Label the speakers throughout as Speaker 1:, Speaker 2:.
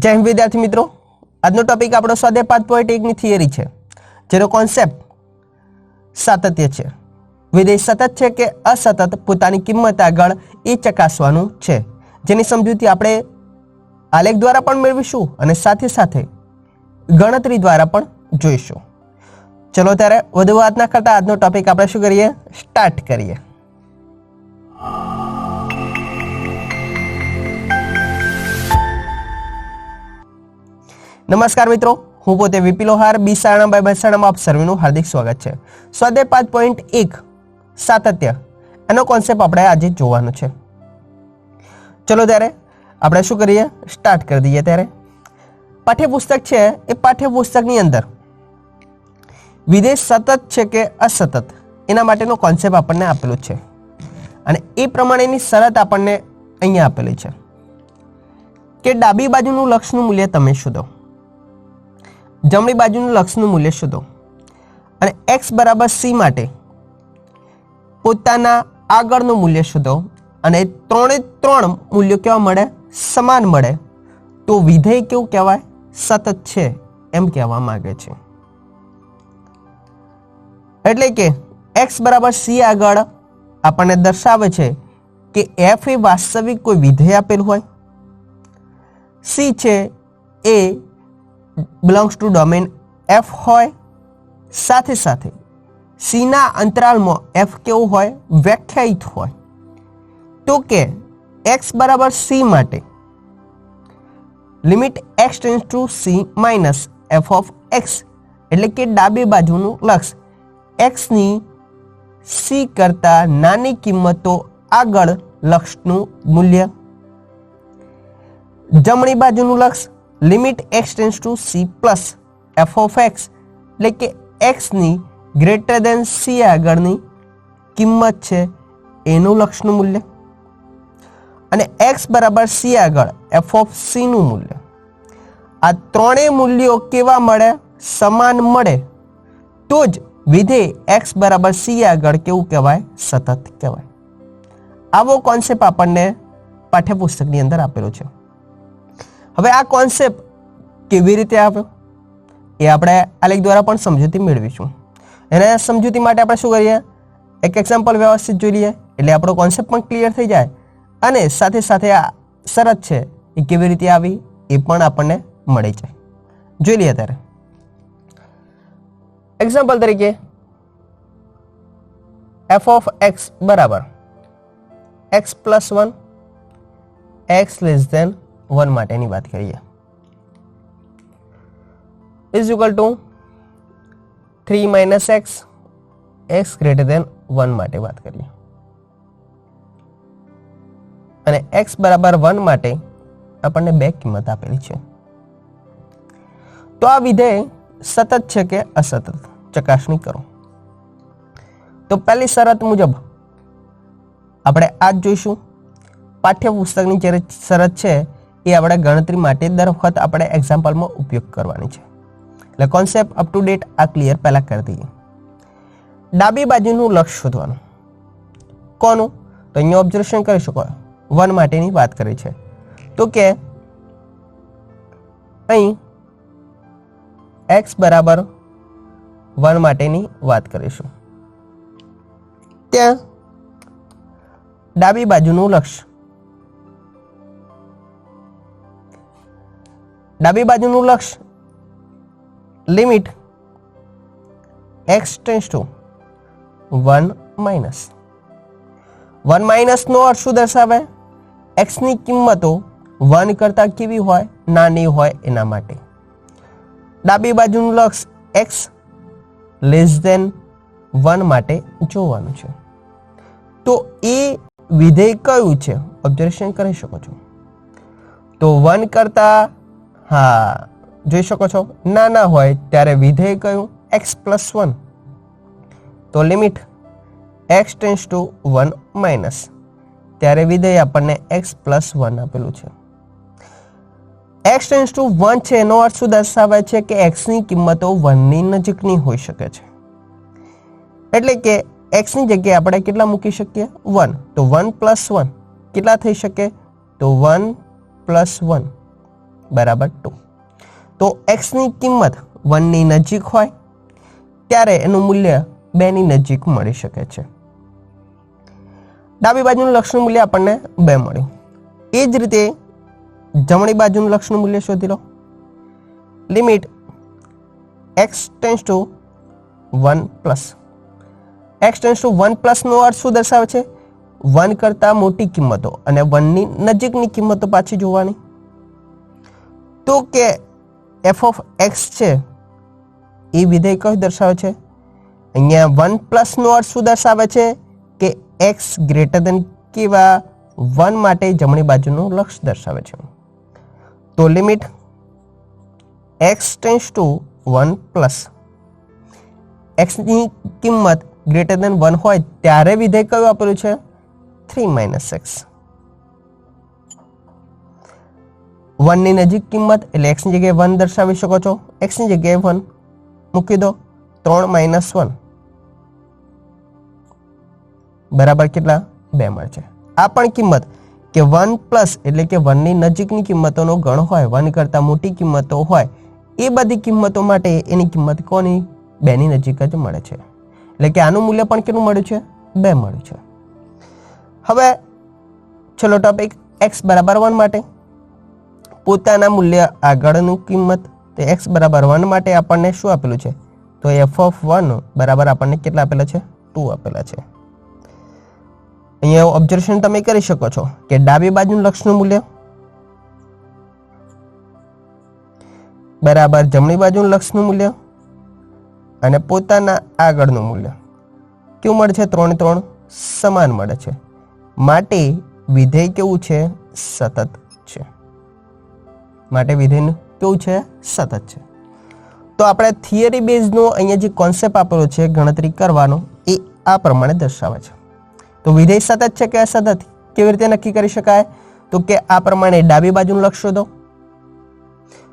Speaker 1: जय हिंद विद्यार्थी मित्रों, આજનો ટોપિક આપણો સ્વાધ્યાય 5.1 ની થિયરી છે, જેનો કોન્સેપ્ટ સાતત્ય છે. વિધેય સતત છે કે અસતત પોતાની કિંમત આગળ એ ચકાસવાનું છે, જેની સમજૂતી આપણે આલેખ દ્વારા પણ મેળવીશું અને સાથે સાથે ગણતરી દ્વારા પણ જોઈશું. ચલો ત્યારે વધુ વાત ના કરતા આજનો ટોપિક આપણે શું કરીએ, સ્ટાર્ટ કરીએ. નમસ્કાર મિત્રો, હું પોતે વીપી લોહાર બી સારણા બાય મહેસાણામાં આપ સર્વેનું હાર્દિક સ્વાગત છે. સ્વાધ્યાય 5.1 સાતત્ય, એનો કોન્સેપ્ટ આપણે આજે જોવાનો છે. ચલો ત્યારે આપણે શું કરીએ, સ્ટાર્ટ કરી દઈએ. ત્યારે પાઠ્યપુસ્તક છે, એ પાઠ્યપુસ્તકની અંદર વિધેય સતત છે કે અસતત એના માટેનો કોન્સેપ્ટ આપણને આપેલો છે અને એ પ્રમાણેની શરત આપણને અહીંયા આપેલી છે કે ડાબી બાજુનું લક્ષનું મૂલ્ય તમે શોધો, જમણી બાજુનું લક્ષનું મૂલ્ય શોધો અને x બરાબર c માટે પોતાના આગળનું મૂલ્ય શોધો અને ત્રણે ત્રણ મૂલ્યો કેવા મળે, સમાન મળે, તો વિધેય કેવું કહેવાય, સતત છે એમ કહેવા માંગે છે. એટલે કે x બરાબર c આગળ આપણને દર્શાવે છે કે f એ વાસ્તવિક કોઈ વિધેય આપેલું હોય, c છે એ બિલોંગ્સ ટુ ડોમેન f હોય, સાથે સાથે c ના અંતરાલમાં f કેવું હોય, વ્યાખ્યાયિત હોય. તો કે x બરાબર c માટે limit x tends two c minus f of x, એટલે કે ડાબી બાજુનું લક્ષ x ની c કરતા નાની કિંમતો આગળ લક્ષનું મૂલ્ય, જમણી બાજુનું લક્ષ limit x tends two c plus f of x, એટલે કે x ની ગ્રેટર દેન c આગળની કિંમત છે એનું લક્ષનું મૂલ્ય, અને x બરાબર c આગળ f ઓફ c નું મૂલ્ય. આ ત્રણેય મૂલ્યો કેવા મળે, સમાન મળે, તો જ વિધેય x બરાબર c આગળ કેવું કહેવાય, સતત કહેવાય. આવો કોન્સેપ્ટ આપણને પાઠ્યપુસ્તકની અંદર આપેલો છે. હવે આ કોન્સેપ્ટ કેવી રીતે આવ્યો એ આપણે આલેખ દ્વારા પણ સમજૂતી મેળવીશું. એને સમજૂતી માટે આપણે શું કરીએ, એક એક્ઝામ્પલ વ્યવસ્થિત જોઈ લઈએ, એટલે આપણો કોન્સેપ્ટ પણ ક્લિયર થઈ જાય અને સાથે સાથે આ શરત છે એ કેવી રીતે આવી એ પણ આપણને મળી જાય. જોઈ લઈએ ત્યારે એક્ઝામ્પલ તરીકે f ઓફ x બરાબર x plus 1 x less than 1 માટેની વાત કરીએ, is equal to 3 minus x x greater than 1 માટે વાત કરીએ, અને x બરાબર 1 માટે આપણને બે કિંમત આપેલી છે. તો આ વિધેય સતત છે કે અસતત ચકાસણી કરો. તો પહેલી શરત મુજબ આપણે આ જ જોઈશું. પાઠ્યપુસ્તકની જે શરત છે એ આપણે ગણતરી માટે દર વખત આપણે એક્ઝામ્પલમાં ઉપયોગ કરવાની છે. એટલે કોન્સેપ્ટ અપ ટુ ડેટ આ ક્લિયર પહેલા કરી દઈએ. ડાબી બાજુનું લક્ષ શોધવાનું. કોનું? તો અહીંયા ઓબ્ઝર્વેશન કરી શકો, 1 માટેની વાત કરી છે. તો કે અહીં x બરાબર 1 માટેની વાત કરીશું. ત્યાં ડાબી બાજુનું લક્ષ, ડાબી બાજુનું લક્ષ limit x tends to 1 minus 1 minus નો અર્થ શું દર્શાવે, x ની કિંમતો 1 કરતા કેવી હોય, નાની હોય એના માટે. ડાબી બાજુનું લક્ષ x લેસ દેન 1 માટે જોવાનું છે. તો એ વિધેય કયું છે, ઓબ્ઝર્વેશન કરી શકો છો. તો 1 કરતા, હા જોઈ શકો છો, નાના હોય ત્યારે વિધેય કયું, x પ્લસ 1. તો limit x tends to 1 minus, ત્યારે વિધેય આપણને x પ્લસ 1 આપેલું છે. x ટેન્ડ્સ ટુ 1 છે એનો અર્થ શું દર્શાવે છે કે x ની કિંમતો 1 ની નજીકની હોઈ શકે છે. એટલે કે x ની જગ્યાએ આપણે કેટલા મૂકી શકીએ, 1. તો 1 પ્લસ 1 કેટલા થઈ શકે, તો 1 પ્લસ 1 બરાબર 2. તો x ની કિંમત 1 ની નજીક હોય ત્યારે એનું મૂલ્ય 2 ની નજીક મળી શકે છે. ડાબી બાજુનું લક્ષનું મૂલ્ય આપણને 2 મળ્યું. એ જ રીતે જમણી બાજુનું લક્ષનું મૂલ્ય શોધી લો. Limit x tends to 1 plus. x tends to 1 plus નો અર્થ શું દર્શાવે છે? 1 કરતા મોટી કિંમતો અને 1 ની નજીકની કિંમતો પાછી જોવાની. તો કે f ઓફ x છે એ વિધેય કયું દર્શાવે છે? અહીંયા 1 પ્લસ નો અર્થ શું દર્શાવે છે કે x ગ્રેટર ધેન કેવા 1 માટે જમણી બાજુનું લક્ષ દર્શાવે છે. તો limit x tends to 1 plus. x ની કિંમત ગ્રેટર ધેન 1 હોય ત્યારે વિધેય કયું આપેલું છે? 3 માઇનસ x. 1 ની નજીક કિંમત એટલે x ની જગ્યાએ 1 દર્શાવી શકો છો. x ની જગ્યાએ 1 મૂકી દો. 3 માઇનસ 1 બરાબર કેટલા? 2 મળશે. આ પણ કિંમત કે 1 પ્લસ એટલે કે 1 ની નજીકની કિંમતોનો ગણ હોય, 1 કરતાં મોટી કિંમતો હોય, એ બધી કિંમતો માટે એની કિંમત કોની? 2 ની નજીક જ મળે છે. એટલે કે આનું મૂલ્ય પણ કેટલું મળ્યું છે? 2 મળ્યું છે. હવે છેલ્લો ટોપિક x બરાબર 1 માટે પોતાના મૂલ્ય આગળનું કિંમત. તો x બરાબર 1 માટે આપણને શું આપેલું છે? તો f ઓફ 1 બરાબર આપણને કેટલા આપેલા છે? 2 આપેલા છે. અહીંયા ઓબ્ઝર્વેશન તમે કરી શકો છો કે ડાબી બાજુનું લક્ષનું મૂલ્ય બરાબર જમણી બાજુનું લક્ષનું મૂલ્ય અને પોતાના આગળનું મૂલ્ય કેવું મળે છે? 3 3 સમાન મળે છે. માટે વિધેય કેવું છે? સતત છે. માટે વિધેય કેવું છે? સતત છે. તો આપણે થિયરી બેઝનો અહીંયા જે કોન્સેપ્ટ આપેલો છે ગણતરી કરવાનો એ આ પ્રમાણે દર્શાવે છે. તો વિધેય સતત છે કે અસતત કેવી રીતે નક્કી કરી શકાય? તો કે આ પ્રમાણે ડાબી બાજુનું લક્ષ શોધો,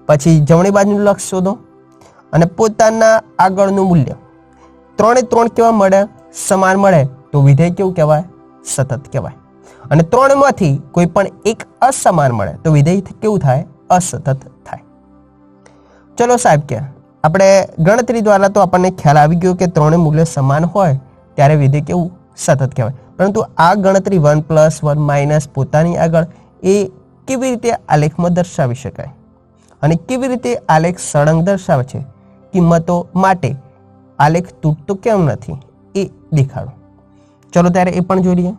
Speaker 1: પછી જમણી બાજુનું લક્ષ શોધો અને પોતાના આગળનું મૂલ્ય 3 3 કેવા મળે? સમાન મળે. તો વિધેય કેવું કહેવાય? સતત કહેવાય. અને 3 માંથી કોઈ પણ એક અસમાન મળે તો વિધેય કેવું થાય? અસતત થાય. ચલો સાહેબ કે આપણે ગણતરી દ્વારા તો આપણને ખ્યાલ આવી ગયો કે 3 મૂલ્ય સમાન હોય ત્યારે વિધેય કેવું? સતત કહેવાય. પરંતુ આ ગણતરી 1 પ્લસ 1 માઇનસ પોતાની આગળ એ કેવી રીતે આલેખમાં દર્શાવી શકાય અને કેવી રીતે આલેખ સળંગ દર્શાવે છે કિંમતો માટે આલેખ તૂટતો કેમ નથી એ દેખાડો. ચલો ત્યારે એ પણ જોઈ લઈએ.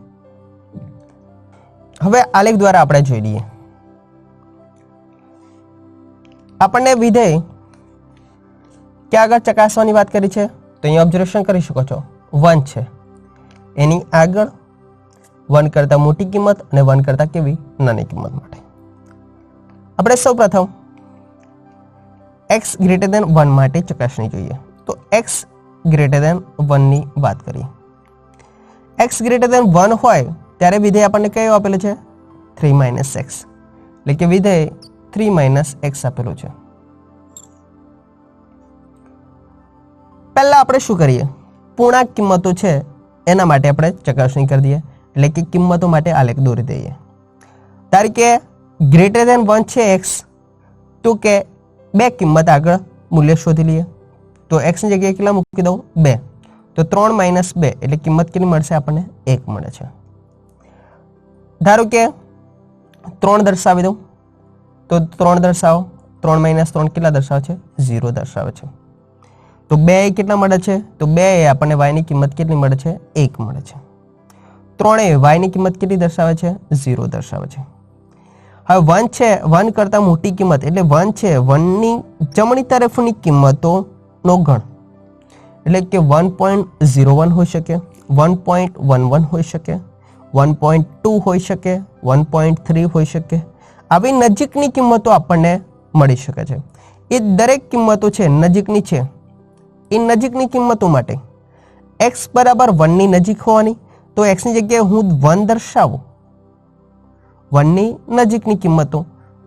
Speaker 1: હવે આલેખ દ્વારા આપણે જોઈ લઈએ. આપણને વિધેય ક્યાં આગળ ચકાસવાની વાત કરી છે? તો અહીંયા ઓબ્ઝર્વેશન કરી શકો છો 1 છે, એની આગળ 1 કરતાં મોટી કિંમત અને 1 કરતાં કેવી? નાની કિંમત માટે. આપણે સૌ પ્રથમ x ગ્રેટર ધેન 1 માટે ચકાસણી જોઈએ. તો x ગ્રેટર ધેન 1 ની વાત કરીએ. x ગ્રેટર ધેન 1 હોય ત્યારે વિધેય આપણને કયું આપેલું છે? 3 માઇનસ x. એટલે કે વિધેય 3 માઇનસ x આપેલું છે. પહેલા આપણે શું કરીએ? પૂર્ણાંક કિંમતો છે એના માટે આપણે ચકાસણી કરી દઈએ. એટલે કે કિંમતો માટે આલેખ દોરી દઈએ. ધારો કે ગ્રેટર ધેન 1 છે x, તો કે 2 કિંમત આગળ મૂલ્ય શોધી લઈએ. તો x ની જગ્યાએ કેટલા મૂકી દઉં? 2. તો 3 માઇનસ 2 એટલે કિંમત કેટલી મળશે આપણને? 1 મળે છે. ધારો કે 3 દર્શાવી દઉં તો 3 દર્શાવો. 3 માઇનસ 3 કેટલા દર્શાવે છે? 0 દર્શાવે છે. તો 2 એ કેટલા મળે છે? તો 2 એ આપણને y ની કિંમત કેટલી મળે છે? 1 મળે છે. 3 એ y ની કિંમત કેટલી દર્શાવે છે? 0 દર્શાવે છે. હવે 1 છે, 1 કરતાં મોટી કિંમત એટલે 1 છે 1 ની જમણી તરફની કિંમતોનો ગણ. એટલે કે 1.01 હોઈ શકે, 1.11 હોઈ શકે, 1.2 હોઈ શકે, 1.3 હોઈ શકે. આવી નજીકની કિંમતો આપણને મળી શકે છે. એ દરેક કિંમતો છે નજીકની છે. એ નજીકની કિંમતો માટે x બરાબર 1 ની નજીક હોવાની. તો x ની જગ્યાએ હું 1 દર્શાવું, 1 ની નજીકની કિંમતો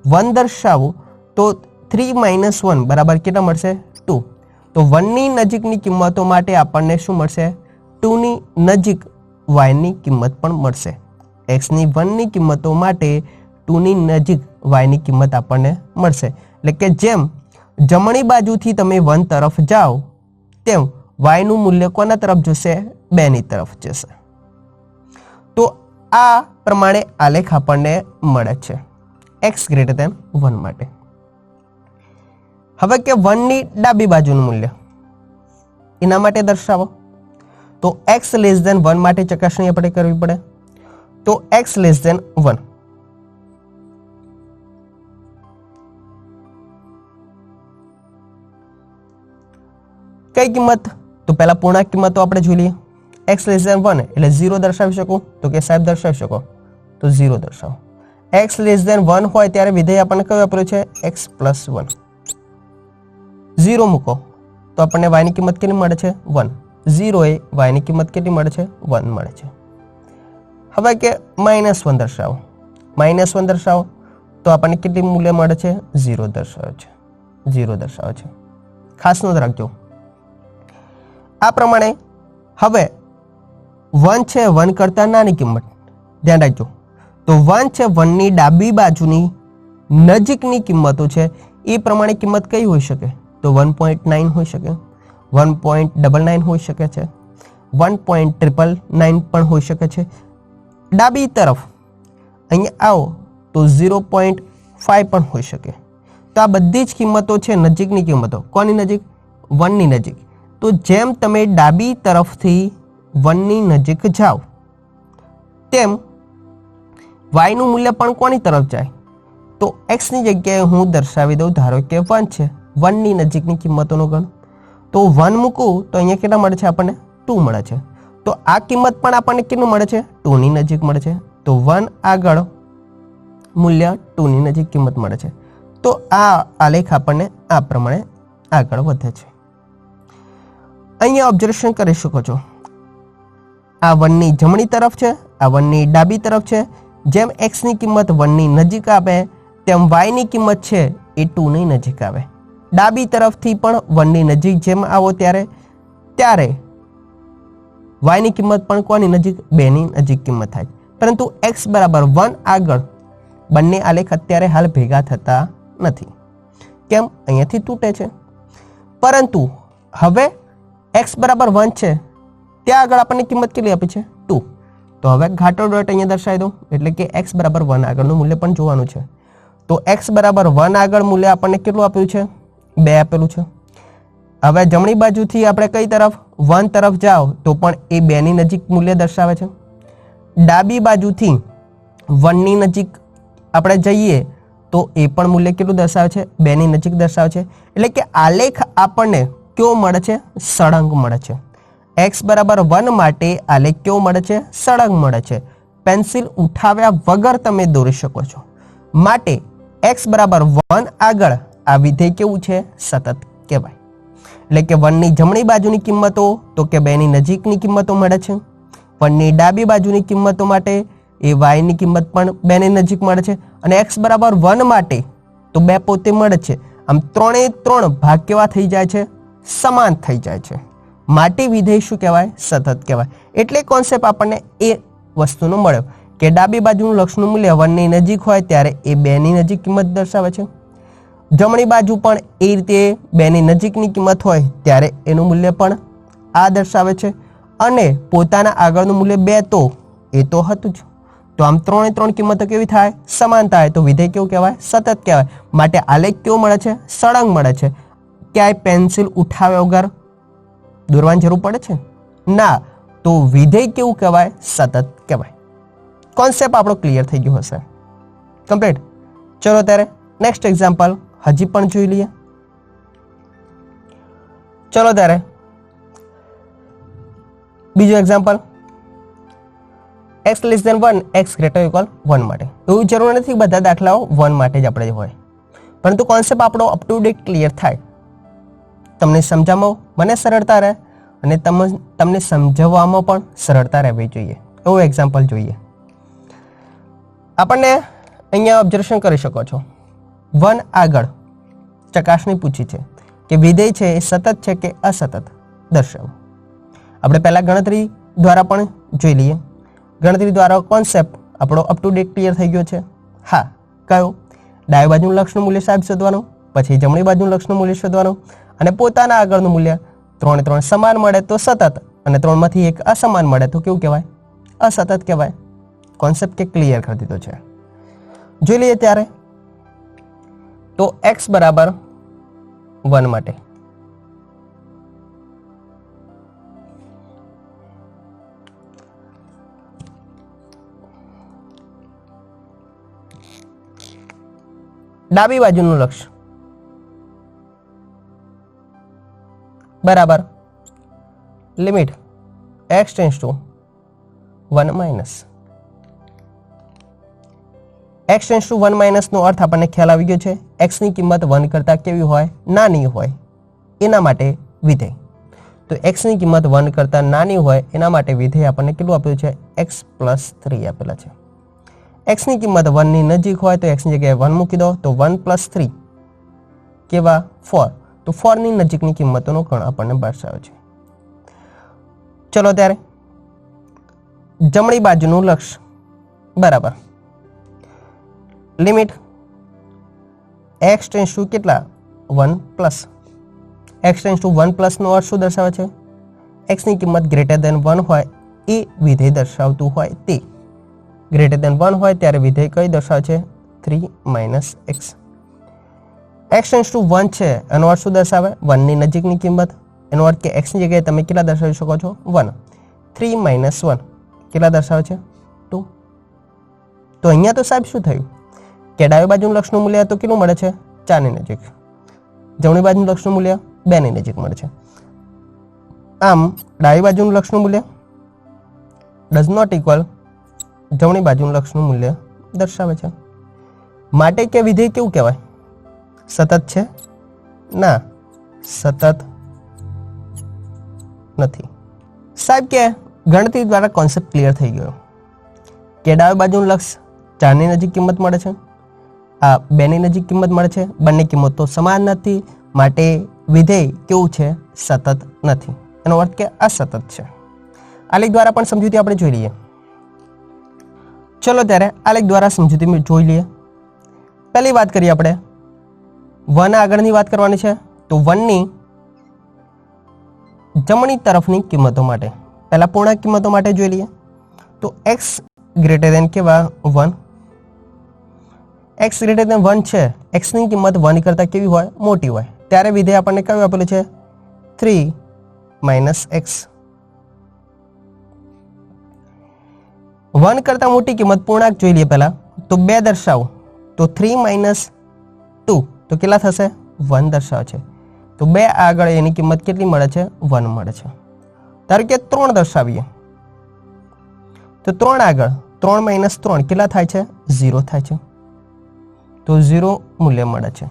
Speaker 1: 1 દર્શાવું તો 3 માઇનસ 1 બરાબર કેટલા મળશે? 2. તો 1 ની નજીકની કિંમતો માટે આપણને શું મળશે? 2 ની નજીક y ની કિંમત પણ મળશે. x ની 1 ની કિંમતો માટે 2 ની નજીક y ની કિંમત આપણને મળશે. એટલે કે જેમ જમણી બાજુથી તમે 1 તરફ જાઓ તેમ y નું મૂલ્ય કોના તરફ જશે? 2 ની તરફ જશે. તો આ પ્રમાણે આલેખ આપણને મળે છે x ગ્રેટર ધેન 1 માટે. હવે કે 1 ની ડાબી બાજુનું મૂલ્ય એના માટે દર્શાવો. તો x લેસ ધેન 1 માટે ચકાસણી આપણે કરવી પડે. તો x લેસ ધેન 1 કઈ કિંમત? તો પહેલા પૂર્ણાંક કિંમતો આપણે જોઈ લઈએ. x લેસ ધેન 1 એટલે 0 દર્શાવી શકો? તો કે સાહેબ દર્શાવી શકો. તો 0 દર્શાવો. x લેસ ધેન 1 હોય ત્યારે વિધેય આપણને કયું આપ્યું છે? x plus 1. 0 મૂકો તો આપણને y ની કિંમત કેટલી મળે છે? 1. 0 એ y ની કિંમત કેટલી મળે છે? 1 મળે છે. હવે કે -1 દર્શાવો. -1 દર્શાવો તો આપણને કેટલી મૂલ્ય મળે છે? 0 દર્શાવે છે. 0 દર્શાવે છે. ખાસ નોંધ રાખજો. આ પ્રમાણે હવે 1 છે 1 કરતા નાની કિંમત, ધ્યાન રાખજો. તો 1 છે 1 ની ડાબી બાજુની નજીકની કિંમતો છે એ પ્રમાણે કિંમત કઈ હોઈ શકે? તો 1.9 હોઈ શકે, 1.99 હોઈ શકે છે, 1.999 પણ હોઈ શકે છે. ડાબી તરફ અહીંયા આવો તો 0.5 પણ હોઈ શકે. તો આ બધી જ કિંમતો છે નજીકની કિંમતો. કોની નજીક? 1 ની નજીક. તો જેમ તમે ડાબી તરફથી 1 ની નજીક જાઓ તેમ y નું મૂલ્ય પણ કોની તરફ જાય? તો x ની જગ્યાએ હું દર્શાવી દઉં. ધારો કે 1 છે, 1 ની નજીકની કિંમતોનો ગણ. તો 1 મૂકું તો અહીંયા કેટલા મળે છે આપણને? 2 મળે છે. તો આ કિંમત પણ આપણને કેટલું મળે છે? 2 ની નજીક મળે છે. તો 1 આગળ મૂલ્ય 2 ની નજીક કિંમત મળે છે. તો આ આલેખ આપણને આ પ્રમાણે આગળ વધે છે. અહીંયા ઓબ્ઝર્વેશન કરી શકો છો. આ 1 ની જમણી તરફ છે, આ 1 ની ડાબી તરફ છે. જેમ x ની કિંમત 1 ની નજીક આવે તેમ y ની કિંમત છે એ 2 ની નજીક આવે. ડાબી તરફથી પણ 1 ની નજીક જેમ આવો ત્યારે y ની કિંમત પણ કોની નજીક? 2 ની નજીક કિંમત થાય. પરંતુ x બરાબર 1 આગળ બંને આલેખ અત્યારે હાલ ભેગા થતા નથી. કેમ? અહીંયાથી તૂટે છે. પરંતુ હવે x બરાબર 1 છે ત્યાં આગળ આપણને કિંમત કેટલી આપી છે? 2. તો હવે ઘાટો ડોટ અહીંયા દર્શાવી દઉં એટલે કે x બરાબર 1 આગળનું મૂલ્ય પણ જોવાનું છે. તો x બરાબર 1 આગળ મૂલ્ય આપણને કેટલું આપ્યું છે? 2 આપેલું છે. હવે જમણી બાજુથી આપણે કઈ તરફ? 1 તરફ જાઓ તો પણ એ 2 ની નજીક મૂલ્ય દર્શાવે છે. ડાબી બાજુથી 1 ની નજીક આપણે જઈએ તો એ પણ મૂલ્ય કેટલું દર્શાવે છે? 2 ની નજીક દર્શાવે છે. એટલે કે આલેખ આપણને કેવો મળે છે? સળંગ મળે છે. x બરાબર 1 માટે આલેખ કેવો મળે છે? સળંગ મળે છે. પેન્સિલ ઉઠાવ્યા વગર તમે દોરી શકો છો. માટે x બરાબર 1 આગળ આ વિધેય કેવું છે? સતત કહેવાય. એટલે કે 1 ની જમણી બાજુની કિંમતો તો કે 2 ની નજીકની કિંમતો મળે છે. 1 ની ડાબી બાજુની કિંમતો માટે એ y ની કિંમત પણ 2 ની નજીક મળે છે. અને x બરાબર 1 માટે તો 2 પોતે મળે છે. આમ 3 ભાગ કેવા થઈ જાય છે? સમાન થઈ જાય છે. માટે વિધેય શું કહેવાય? સતત કહેવાય. એટલે કોન્સેપ્ટ આપણને એ વસ્તુનો મળ્યો કે ડાબી બાજુનું લક્ષનું મૂલ્ય 1 ની નજીક હોય ત્યારે એ 2 ની નજીક કિંમત દર્શાવે છે. જમણી બાજુ પણ એ રીતે 2 ની નજીકની કિંમત હોય ત્યારે એનું મૂલ્ય પણ આ દર્શાવે છે. અને પોતાના આગળનું મૂલ્ય 2 તો એ તો હતું જ. તો આમ 3 કિંમતો કેવી થાય? સમાન થાય. તો વિધેય કેવું કહેવાય? સતત કહેવાય. માટે આલેખ કેવો મળે છે? સળંગ મળે છે. ક્યાંય પેન્સિલ ઉઠાવ્યા વગર દોરવાની જરૂર પડે છે? ના. તો વિધેય કેવું કહેવાય? સતત કહેવાય. કોન્સેપ્ટ આપણો ક્લિયર થઈ ગયો હશે. કમ્પ્લીટ. ચલો ત્યારે નેક્સ્ટ એક્ઝામ્પલ હજી પણ જોઈ લઈએ. ચલો ત્યારે બીજું example x less than 1 x greater equal 1 માટે. એવું જરૂર નથી બધા દાખલાઓ 1 માટે જ આપણે હોય, પરંતુ કોન્સેપ્ટ આપણો અપ ટુ ડેટ ક્લિયર થાય, તમને સમજાવવામાં મને સરળતા રહે અને તમને સમજાવવામાં પણ સરળતા રહેવી જોઈએ. એવું એક્ઝામ્પલ જોઈએ. આપણને અહીંયા ઓબ્ઝર્વેશન કરી શકો છો. 1 આગળ ચકાસણી પૂછી છે કે વિધેય છે એ સતત છે કે અસતત દર્શાવો. આપણે પહેલા ગણતરી દ્વારા પણ જોઈ લઈએ. ગણતરી દ્વારા કોન્સેપ્ટ આપણો અપ ટુ ડેટ ક્લિયર થઈ ગયો છે. હા, કયો? ડાબી બાજુનું લક્ષનું મૂલ્ય સાહેબ શોધવાનું, પછી જમણી બાજુનું લક્ષનું મૂલ્ય શોધવાનું અને પોતાના આગળનું મૂલ્ય 3 3 સમાન મળે તો સતત અને 3 માંથી એક અસમાન મળે તો કેવું કહેવાય? અસતત કહેવાય. કોન્સેપ્ટ કે ક્લિયર કરી દીધો છે. જોઈ લઈએ ત્યારે તો x બરાબર 1 માટે ડાબી બાજુનું લક્ષ બરાબર limit x tends to 1 minus. x tends to 1 minus નો અર્થ આપણને ખ્યાલ આવી ગયો છે. x ની કિંમત 1 કરતાં કેવી હોય? નાની હોય. એના માટે વિધેય. તો x ની કિંમત 1 કરતાં નાની હોય એના માટે વિધેય આપણને કેટલું આપ્યું છે? x પ્લસ 3 આપેલા છે. x ની કિંમત 1 ની નજીક હોય તો x ની જગ્યાએ 1 મૂકી દો તો 1 પ્લસ 3 કેવા? 4. તો 4 ની નજીકની કિંમતોનો ગણ આપણને દર્શાવે છે. ચલો ત્યારે જમણી બાજુનું લક્ષ બરાબર લિમિટ x ટેન્ડ્સ ટુ કેટલા? 1 plus. x tends to 1 plus નો અર્થ શું દર્શાવે છે? x ની કિંમત ગ્રેટર ધેન 1 હોય એ વિધેય દર્શાવતું હોય તે. ગ્રેટર ધેન 1 હોય ત્યારે વિધેય કઈ દર્શાવે છે? 3 minus x. x tends to 1 છે એનો અર્થ શું દર્શાવે? 1 ની નજીકની કિંમત. એનો અર્થ કે x ની જગ્યાએ તમે કેટલા દર્શાવી શકો છો? 1. 3 માઇનસ 1 કેટલા દર્શાવે છે? 2. તો અહીંયા તો સાહેબ શું થયું કે ડાબી બાજુનું લક્ષનું મૂલ્ય તો કેટલું મળે છે? 4 ની નજીક. જમણી બાજુનું લક્ષનું મૂલ્ય 2 ની નજીક મળે છે. આમ ડાબી બાજુનું લક્ષનું મૂલ્ય ડઝ નોટ ઇક્વલ જમણી બાજુનું લક્ષનું મૂલ્ય દર્શાવે છે. માટે કે વિધેય કેવું કહેવાય? સતત છે? ના, સતત નથી. સાહેબ કે ગણતરી દ્વારા કોન્સેપ્ટ ક્લિયર થઈ ગયો કે ડાબી બાજુનું લક્ષ 4 ની નજીક કિંમત મળે છે, આ 2 ની નજીક કિંમત મળે છે. બંને કિંમતો સમાન નથી માટે વિધેય કેવું છે? સતત નથી. એનો અર્થ કે અસતત છે. આલેખ દ્વારા પણ સમજૂતી આપણે જોઈ લઈએ. ચલો ત્યારે આલેખ દ્વારા સમજૂતી જોઈ લઈએ. પહેલી વાત કરીએ આપણે 1 આગળની વાત કરવાની છે તો 1 ની જમણી તરફની કિંમતો માટે પહેલા પૂર્ણાંક કિંમતો માટે જોઈ લઈએ. તો x ગ્રેટર ધેન કેવા? 1. x ગ્રેટર ધેન 1 છે. x ની કિંમત 1 કરતાં કેવી હોય? મોટી હોય. ત્યારે વિધેય આપણને કયું આપેલું છે? 3 માઇનસ x. 1 કરતાં મોટી કિંમત પૂર્ણાંક જોઈ લઈએ પહેલા તો 2 દર્શાવો તો 3 માઇનસ 2 તો કેટલા થશે? 1 દર્શાવે છે. તો 2 આગળ એની કિંમત કેટલી મળે છે? 1 મળે છે. ધારો કે 3 દર્શાવીએ તો 3 આગળ 3 માઇનસ 3 કેટલા થાય છે? 0 થાય છે. તો 0 મૂલ્ય મળે છે.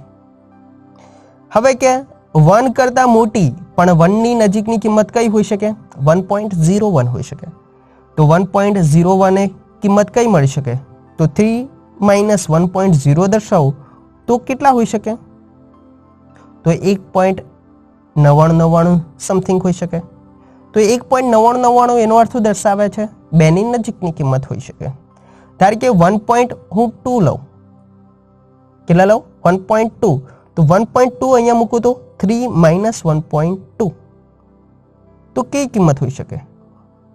Speaker 1: હવે કે 1 કરતાં મોટી પણ 1 ની નજીકની કિંમત કઈ હોઈ શકે? 1.01 હોઈ શકે. તો 1.01 એ કિંમત કઈ મળી શકે? તો 3 માઇનસ 1.0 દર્શાવો તો કેટલા હોઈ શકે? તો 1.99 સમથિંગ હોઈ શકે. તો 1.99 એનો અર્થ દર્શાવે છે 2 ની નજીકની કિંમત હોઈ શકે. ધારો કે 1.2 લઉં. કેટલા લઉં? 1.2. તો 1.2 અહીંયા મૂકું તો 3 માઇનસ 1.2 તો કઈ કિંમત હોઈ શકે?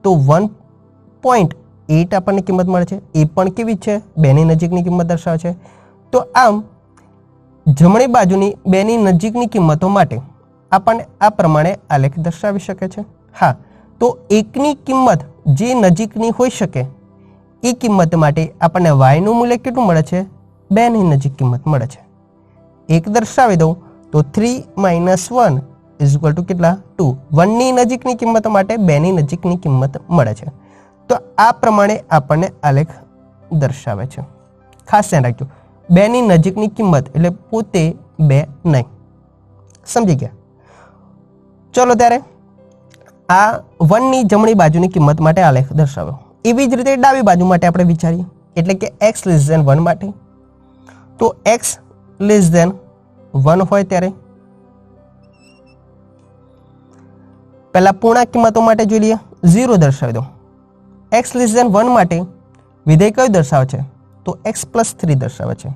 Speaker 1: તો 1.8 આપણને કિંમત મળે છે. એ પણ કેવી છે? 2 ની નજીકની કિંમત દર્શાવે છે. તો આમ જમણી બાજુની 2 ની નજીકની કિંમતો માટે આપણને આ પ્રમાણે આલેખ દર્શાવી શકે છે. હા, તો 1 ની કિંમત જે નજીકની હોઈ શકે એ કિંમત માટે આપણને y નું મૂલ્ય કેટલું મળે છે? 2 ની નજીક કિંમત મળે છે. 1 દર્શાવી દઉં તો 3 માઇનસ 1 ઇઝ ઇક્વલ ટુ કેટલા? 2. 1 ની નજીકની કિંમત માટે 2 ની નજીકની કિંમત મળે છે. તો આ પ્રમાણે આપણને આલેખ દર્શાવે છે. ખાસ ધ્યાન રાખજો, 2 ની નજીકની કિંમત એટલે પોતે 2 નહીં. સમજી ગયા? ચલો ત્યારે આ 1 ની જમણી બાજુની કિંમત માટે આલેખ દર્શાવ્યો. એવી જ રીતે ડાબી બાજુ માટે આપણે વિચારીએ એટલે કે x લેસ ધેન 1 માટે. તો x લેસ ધેન 1 હોય ત્યારે પહેલા પૂર્ણાંક કિંમતો માટે જોઈ લઈએ. 0 દર્શાવી દો. x લેસ ધેન 1 માટે વિધેય કયું દર્શાવે છે? તો x પ્લસ 3 દર્શાવે છે.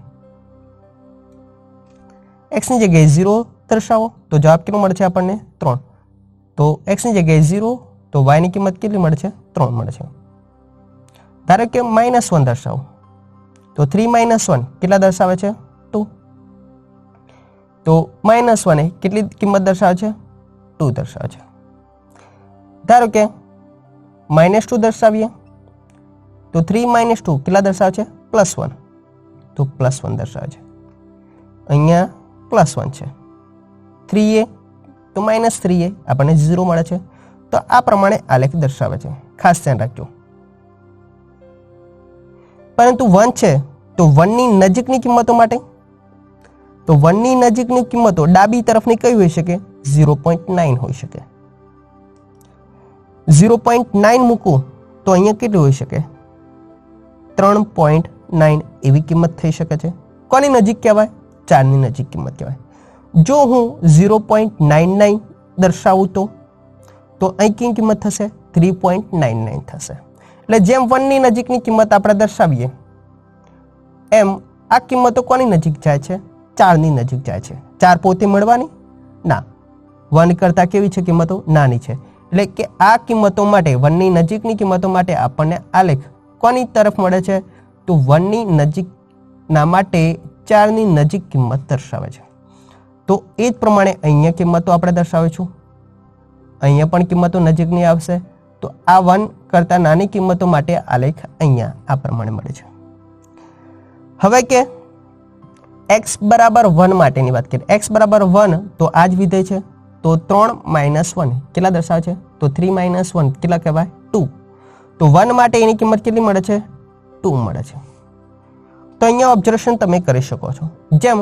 Speaker 1: x ની જગ્યાએ 0 દર્શાવો તો જવાબ કેટલો મળશે આપણને 3. તો x ની જગ્યાએ 0 તો y ની કિંમત કેટલી મળે છે 3 મળે છે. ધારો કે -1 દર્શાવો તો 3 - 1 કેટલા દર્શાવે છે 2. તો -1 એ કેટલી કિંમત દર્શાવે છે 2 દર્શાવે છે. ધારો કે -2 દર્શાવીએ તો 3 - 2 કેટલા દર્શાવે છે +1. તો +1 દર્શાવે છે. અહીંયા +1 છે. 3a તો -3a આપણને 0 મળે છે. તો આ પ્રમાણે આલેખ દર્શાવે છે, ખાસ ધ્યાન રાખજો. પરંતુ 1 છે તો 1 ની નજીકની કિંમતો માટે તો 1 ની નજીકની કિંમતો ડાબી તરફની કઈ હોઈ શકે 0.9 હોઈ શકે. 0.9 મૂકું તો અહીંયા કેટલી હોઈ શકે 3.9 એવી કિંમત થઈ શકે છે. કોની નજીક કહેવાય 4 ની નજીક કિંમત કહેવાય. જો હું 0.99 દર્શાવું તો અહીં કઈ કિંમત થશે 3.99 થશે. એટલે જેમ 1 ની નજીકની કિંમત આપણે દર્શાવીએ એમ આ કિંમતો કોની નજીક જાય છે 4 ની નજીક જાય છે. 4 પોતે મળવાની ના, 1 કરતાં કેવી છે કિંમતો નાની છે. એટલે કે આ કિંમતો માટે 1 ની નજીકની કિંમતો માટે આપણને આલેખ કોની તરફ મળે છે તો 1 ની નજીકના માટે 4 ની નજીક કિંમત દર્શાવે છે. તો એ જ પ્રમાણે અહીંયા કિંમતો આપણે દર્શાવીશું. અહીંયા પણ કિંમતો નજીકની આવશે. તો આ 1 કરતાં નાની કિંમતો માટે આલેખ અહીંયા આ પ્રમાણે મળે છે. હવે કે x બરાબર 1 માટેની વાત કરીએ. x બરાબર 1 તો આ જ વિધેય છે. તો 3 - 1 કેટલા દર્શાવે છે તો 3 - 1 કેટલા કહેવાય 2. તો 1 માટે એની કિંમત કેટલી મળે છે 2 મળે છે. તો અહીંયા ઓબ્ઝર્વેશન તમે કરી શકો છો. જેમ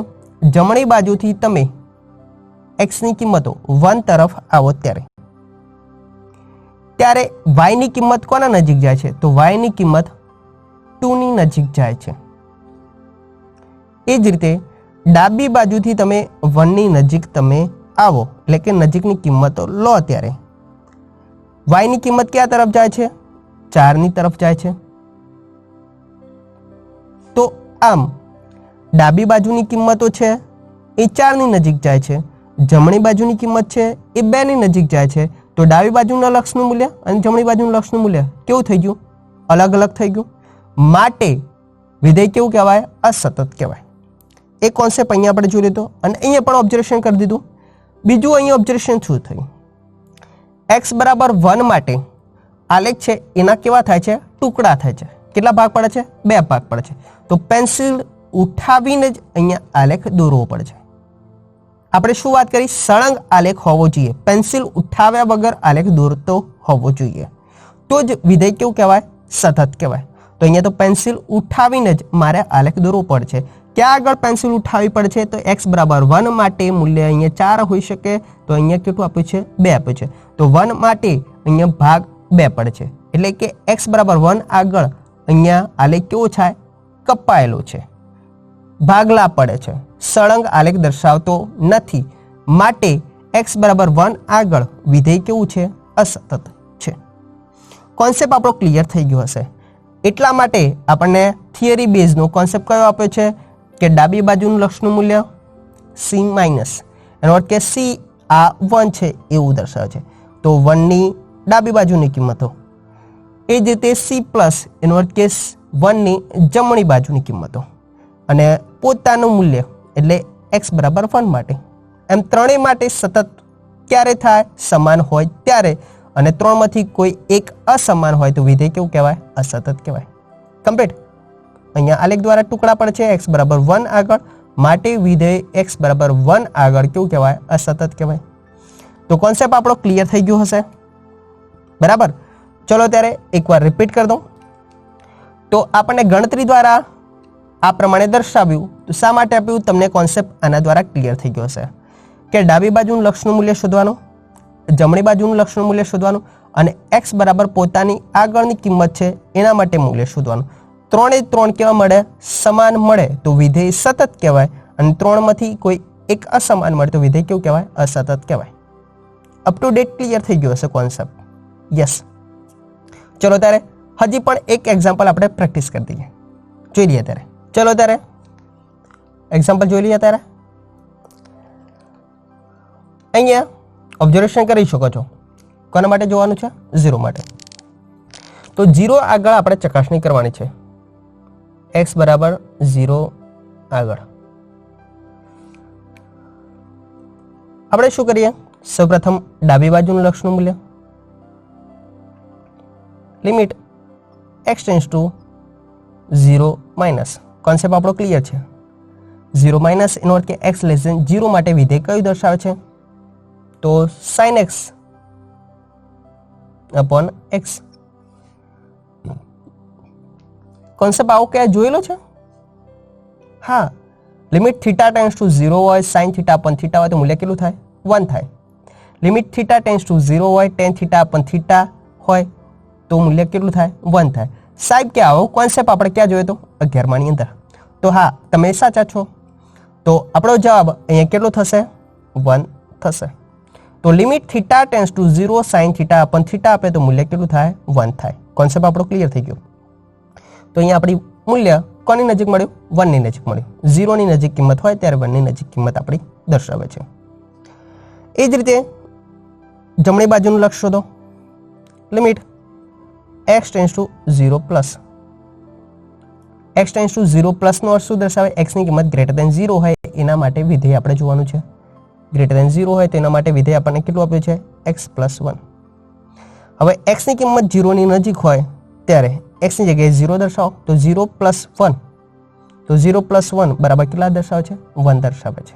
Speaker 1: જમણી બાજુથી તમે x ની કિંમતો 1 તરફ આવો ત્યારે y ની કિંમત કોના નજીક જાય છે તો y ની કિંમત 2 ની નજીક જાય છે. એ જ રીતે ડાબી બાજુથી તમે 1 ની નજીક તમે આવો એટલે કે નજીકની કિંમતો લો ત્યારે y ની કિંમત ક્યાં તરફ જાય છે 4 ની તરફ જાય છે. તો આમ ડાબી બાજુની કિંમતો છે એ 4 ની નજીક જાય છે, જમણી બાજુની કિંમત છે એ 2 ની નજીક જાય છે. તો ડાબી બાજુના લક્ષનું મૂલ્ય અને જમણી બાજુનું લક્ષનું મૂલ્ય કેવું થઈ ગયું અલગ અલગ થઈ ગયું. માટે વિધેય કેવું કહેવાય અસતત કહેવાય. એ કોન્સેપ્ટ અહીંયા આપણે જોઈ લીધો અને અહીંયા પણ ઓબ્ઝર્વેશન કરી દીધું. બીજું અહીંયા ઓબ્ઝર્વેશન શું થયું x બરાબર 1 માટે આલેખ છે એના કેવા થાય છે ટુકડા થાય છે. કેટલા ભાગ પડે છે 2 ભાગ પડે છે. તો પેન્સિલ ઉઠાવીને જ અહીંયા આલેખ દોરવો પડે છે. આપણે શું વાત કરી સળંગ આલેખ હોવો જોઈએ, પેન્સિલ ઉઠાવ્યા વગર આલેખ દોરતો હોવો જોઈએ. તો જ વિધેય કેવું કહેવાય સતત કહેવાય. તો અહીંયા તો પેન્સિલ ઉઠાવીને જ મારે આલેખ દોરવો પડે છે. ક્યાં આગળ પેન્સિલ ઉઠાવવી પડે છે તો x બરાબર 1 માટે મૂલ્ય અહીંયા 4 હોઈ શકે. તો અહીંયા કેટલું આપ્યું છે 2 આપ્યું છે. તો 1 માટે અહીંયા ભાગ 2 પડે છે. એટલે કે x બરાબર 1 આગળ અહીંયા આલેખ કેવો છે કપાયેલો છે, ભાગલા પડે છે, સળંગ આલેખ દર્શાવતો નથી. માટે x બરાબર 1 આગળ વિધેય કેવું છે અસતત છે. કોન્સેપ્ટ આપણો ક્લિયર થઈ ગયો હશે. એટલા માટે આપણને થિયરી બેઝનો કોન્સેપ્ટ કયો આપ્યો છે કે ડાબી બાજુનું લક્ષનું મૂલ્ય c માઇનસ એનો અર્થ કે c આ 1 છે એવું દર્શાવે છે. તો 1 ની ડાબી બાજુની કિંમતો એ જ રીતે c પ્લસ એનો અર્થ કે 1 ની જમણી બાજુની કિંમતો અને પોતાનું મૂલ્ય એટલે x બરાબર 1 માટે. એમ ત્રણેય માટે સતત ક્યારે થાય સમાન હોય ત્યારે, અને ત્રણમાંથી કોઈ એક અસમાન હોય તો વિધેય કેવું કહેવાય અસતત કહેવાય. કમ્પ્લીટ. અહીંયા આલેખ દ્વારા ટુકડા પડે છે x બરાબર 1 આગળ, માટે વિધેય x બરાબર 1 આગળ કેવું કહેવાય અસતત કહેવાય. તો કોન્સેપ્ટ આપણો ક્લિયર થઈ ગયો હશે બરાબર. ચલો ત્યારે એકવાર રિપીટ કરી દઉં. તો આપણને ગણતરી દ્વારા આ પ્રમાણે દર્શાવ્યું. તો શા માટે આપ્યું તમને કોન્સેપ્ટ આના દ્વારા ક્લિયર થઈ ગયો હશે કે ડાબી બાજુનું લક્ષનું મૂલ્ય શોધવાનું, જમણી બાજુનું લક્ષનું મૂલ્ય શોધવાનું અને x બરાબર પોતાની આગળની કિંમત છે એના માટે મૂલ્ય શોધવાનું. ત્રણે ત્રણ કેવા મળે સમાન મળે તો વિધેય સતત કહેવાય, અને ત્રણમાંથી કોઈ એક અસમાન મળે તો વિધેય કેવું કહેવાય અસતત કહેવાય. અપ ટુ ડેટ ક્લિયર થઈ ગયો હશે કોન્સેપ્ટ. યસ. ચલો ત્યારે હજી પણ એક એક્ઝામ્પલ આપણે પ્રેક્ટિસ કરી દઈએ, જોઈ લઈએ ત્યારે. ચલો ત્યારે એક્ઝામ્પલ જોઈ લઈએ ત્યારે. અહીંયા ઓબ્ઝર્વેશન કરી શકો છો કોના માટે જોવાનું છે 0 માટે તો 0 આગળ આપણે ચકાસણી કરવાની છે x બરાબર 0 આગળ આપણે શું કરીએ સૌપ્રથમ ડાબી બાજુનું લક્ષનું મૂલ્ય limit x tends to 0 minus concept આપણો ક્લિયર છે 0 માઇનસ એનો અર્થ કે x લેસ ધેન 0 માટે વિધેય કયું દર્શાવે છે તો sin x upon x concept આવો કે જોયેલો છે હા લિમિટ થીટા ટેન્ડ્સ ટુ 0 હોય sin થીટા upon થીટા હોય તો મૂલ્ય કેટલું થાય 1 થાય લિમિટ થીટા ટેન્ડ્સ ટુ 0 હોય tan થીટા upon થીટા હોય તો મૂલ્ય કેટલું થાય 1 થાય સાહેબ કે આવો કોન્સેપ્ટ આપણે ક્યાં જોયો તો 11મા ની અંદર તો હા તમે સાચા છો તો આપણો જવાબ અહીંયા કેટલો થશે 1 થશે તો limit theta tends to 0 sin theta upon theta આપે તો મૂલ્ય કેટલું થાય 1 થાય કોન્સેપ્ટ આપણો ક્લિયર થઈ ગયો તો અહીંયા આપણી મૂલ્ય કોની નજીક મળ્યું 1 ની નજીક મળ્યું 0 ની નજીક કિંમત હોય ત્યારે 1 ની નજીક કિંમત આપણી દર્શાવે છે એ જ રીતે જમણી બાજુનું લક્ષ શોધો limit x tends to 0 plus x tends to 0 plus નો અર્થ શું દર્શાવે x ની કિંમત ગ્રેટર ધેન 0 હોય એના માટે વિધેય આપણે જોવાનું છે ગ્રેટર ધેન 0 હોય તેના માટે વિધેય આપણને કેટલું આપ્યું છે x પ્લસ 1 હવે x ની કિંમત 0 ની નજીક હોય ત્યારે x ની જગ્યાએ 0 દર્શાવો તો 0 પ્લસ 1 તો 0 પ્લસ 1 બરાબર કેટલા દર્શાવે છે 1 દર્શાવે છે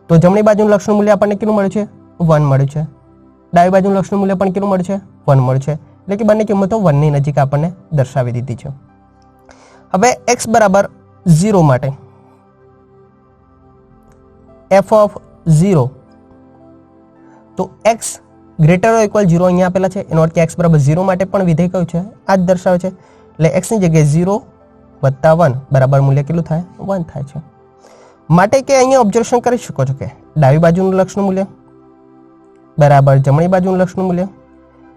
Speaker 1: તો જમણી બાજુનું લક્ષનું મૂલ્ય આપણને કેટલું મળ્યું છે 1 મળ્યું છે ડાબી બાજુનું લક્ષનું મૂલ્ય પણ કેટલું મળ્યું છે 1 મળ્યું છે એટલે કે બંને કિંમતો 1 ની નજીક આપણને દર્શાવી દીધી છે હવે x બરાબર 0 માટે f ઓફ 0 તો x ગ્રેટર ઓર ઇક્વલ 0 અહીંયા આપેલા છે એનો અર્થ કે x બરાબર 0 માટે પણ વિધેય કયું છે આ જ દર્શાવે છે એટલે x ની જગ્યાએ 0 વત્તા 1 બરાબર મૂલ્ય કેટલું થાય 1 થાય છે માટે કે અહીંયા ઓબ્ઝર્વેશન કરી શકો છો કે ડાબી બાજુનું લક્ષનું મૂલ્ય બરાબર જમણી બાજુનું લક્ષનું મૂલ્ય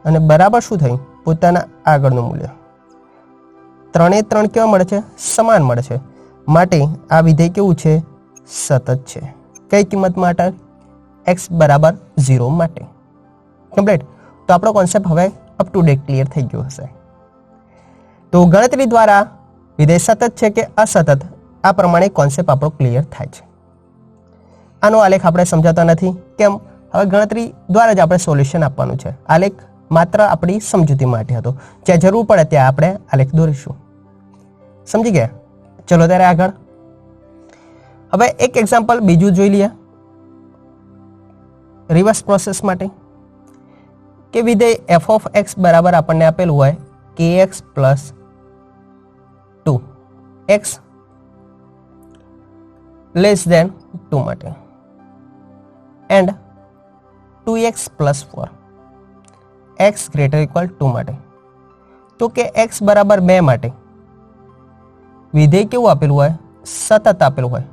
Speaker 1: અને બરાબર શું થયું પોતાના આગળનું મૂલ્ય ત્રણે ત્રણ કેવા મળે છે સમાન મળે છે માટે આ વિધેય કેવું છે સતત છે કઈ કિંમત માટે x બરાબર 0 માટે કમ્પ્લીટ તો આપણો કોન્સેપ્ટ હવે અપ ટુ ડેટ ક્લિયર થઈ ગયો હશે તો ગણતરી દ્વારા વિધેય સતત છે કે અસતત આ પ્રમાણે કોન્સેપ્ટ આપણો ક્લિયર થાય છે આનો આલેખ આપણે સમજાતા નથી કેમ હવે ગણતરી દ્વારા જ આપણે સોલ્યુશન આપવાનું છે આલેખ માત્ર આપણી સમજૂતી માટે હતો જ્યાં જરૂર પડે ત્યાં આપણે આલેખ દોરીશું સમજી ગયા ચલો ત્યારે આગળ હવે એક એક્ઝામ્પલ બીજું જોઈ લઈએ રિવર્સ પ્રોસેસ માટે કે વિધેય f of x બરાબર આપણને આપેલું હોય kx plus 2 x less than 2 માટે and 2x plus 4 x greater equal 2 માટે તો કે x બરાબર 2 માટે વિધેય કેવું આપેલું હોય સતત આપેલું હોય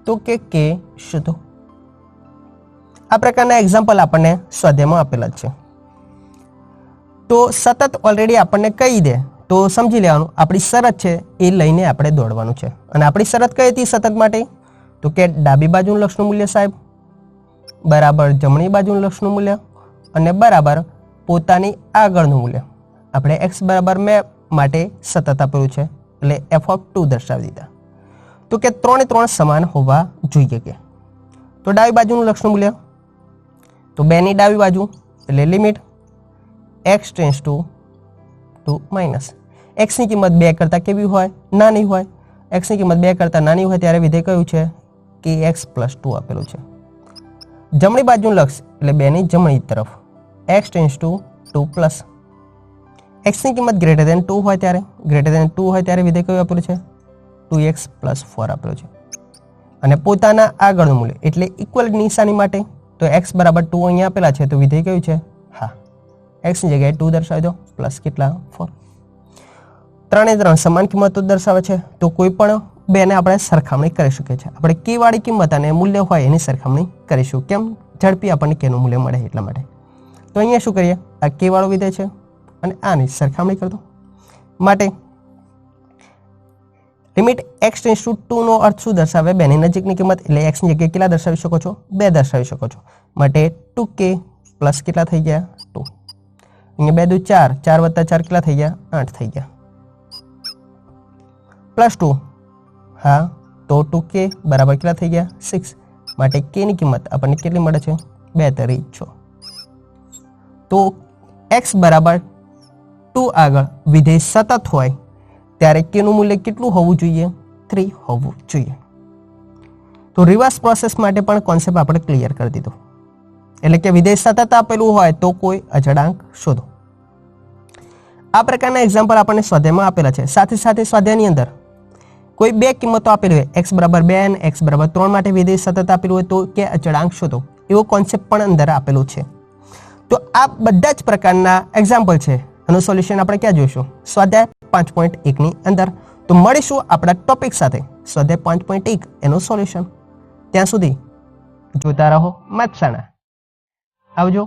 Speaker 1: તો કે k શોધો આ પ્રકારના એક્ઝામ્પલ આપણને સ્વાધ્યાયમાં આપેલા જ છે તો સતત ઓલરેડી આપણને કહી દે તો સમજી લેવાનું આપણી શરત છે એ લઈને આપણે દોડવાનું છે અને આપણી શરત કઈ હતી સતત માટે તો કે ડાબી બાજુનું લક્ષનું મૂલ્ય સાહેબ બરાબર જમણી બાજુનું લક્ષનું મૂલ્ય અને બરાબર પોતાની આગળનું મૂલ્ય આપણે x બરાબર 2 માટે સતત આપેલું છે એટલે f of 2 દર્શાવી દીધા તો કે ત્રણે ત્રણ સમાન હોવા જોઈએ કે તો ડાબી બાજુનું લક્ષનું મૂલ્ય તો 2 ની ડાબી બાજુ એટલે limit x tends two 2 minus x ની કિંમત 2 કરતાં કેવી હોય નાની હોય x ની કિંમત 2 કરતાં નાની હોય ત્યારે વિધેય કયું છે કે x પ્લસ 2 આપેલું છે જમણી બાજુનું લક્ષ એટલે 2 ની જમણી તરફ x tends two 2 plus x ની કિંમત ગ્રેટર ધેન 2 હોય ત્યારે વિધેય કયું આપેલું છે 2x પ્લસ 4 આપેલું છે અને પોતાના આગળનું મૂલ્ય એટલે ઇક્વલ નિશાની માટે તો x બરાબર 2 અહીંયા આપેલા છે તો વિધેય કયું છે હા x ની જગ્યાએ 2 દર્શાવી દો પ્લસ કેટલા 4 ત્રણે ત્રણ સમાન કિંમતો દર્શાવે છે તો કોઈ પણ બેને આપણે સરખામણી કરી શકીએ છીએ આપણે k વાળી કિંમત અને મૂલ્ય હોય એની સરખામણી કરીશું કેમ ઝડપી આપણને k નું મૂલ્ય મળે એટલા માટે તો અહીંયા શું કરીએ આ k વાળો વિધેય છે અને આની સરખામણી કરી દો માટે લિમિટ x ટેન્ડ્સ ટુ 2 નો અર્થ શું દર્શાવે? બેની નજીકની કિંમત, એટલે x ની જગ્યાએ કેટલા દર્શાવી શકો છો? 2 દર્શાવી શકો છો. માટે 2k પ્લસ કેટલા થઈ ગયા? 2. અહીંયા 2 દુ 4, 4 વત્તા 4 કેટલા થઈ ગયા? 8 થઈ ગયા. પ્લસ 2, હા, તો 2k બરાબર કેટલા થઈ ગયા? 6. માટે k ની કિંમત આપણને કેટલી મળે છે? 2 તરી 6. તો x બરાબર 2 આગળ વિધેય સતત હોય ત્યારે k નું મૂલ્ય કેટલું હોવું જોઈએ? 3 હોવું જોઈએ. તો રિવર્સ પ્રોસેસ માટે પણ કોન્સેપ્ટ આપણે ક્લિયર કરી દીધો. એટલે કે વિધેય સતત આપેલું હોય તો કોઈ અચળાંક શોધો. આ પ્રકારના એક્ઝામ્પલ આપણને સ્વાધ્યાયમાં આપેલા છે. સાથે સાથે સ્વાધ્યાયની અંદર કોઈ બે કિંમતો આપેલી હોય, x બરાબર 2 અને x બરાબર 3 માટે વિધેય સતત આપેલું હોય તો કે અચળાંક શોધો, એવો કોન્સેપ્ટ પણ અંદર આપેલો છે. તો આ બધા જ પ્રકારના એક્ઝામ્પલ છે. એનું સોલ્યુશન આપણે ક્યાં જોઈશું? સ્વાધ્યાય 5.1 ની અંદર. તો મળીશું આપણા ટોપિક સાથે સ્વાધ્યાય 5.1 એનું સોલ્યુશન. ત્યાં સુધી જોતા રહો મેથ્સ શાળા. આવજો.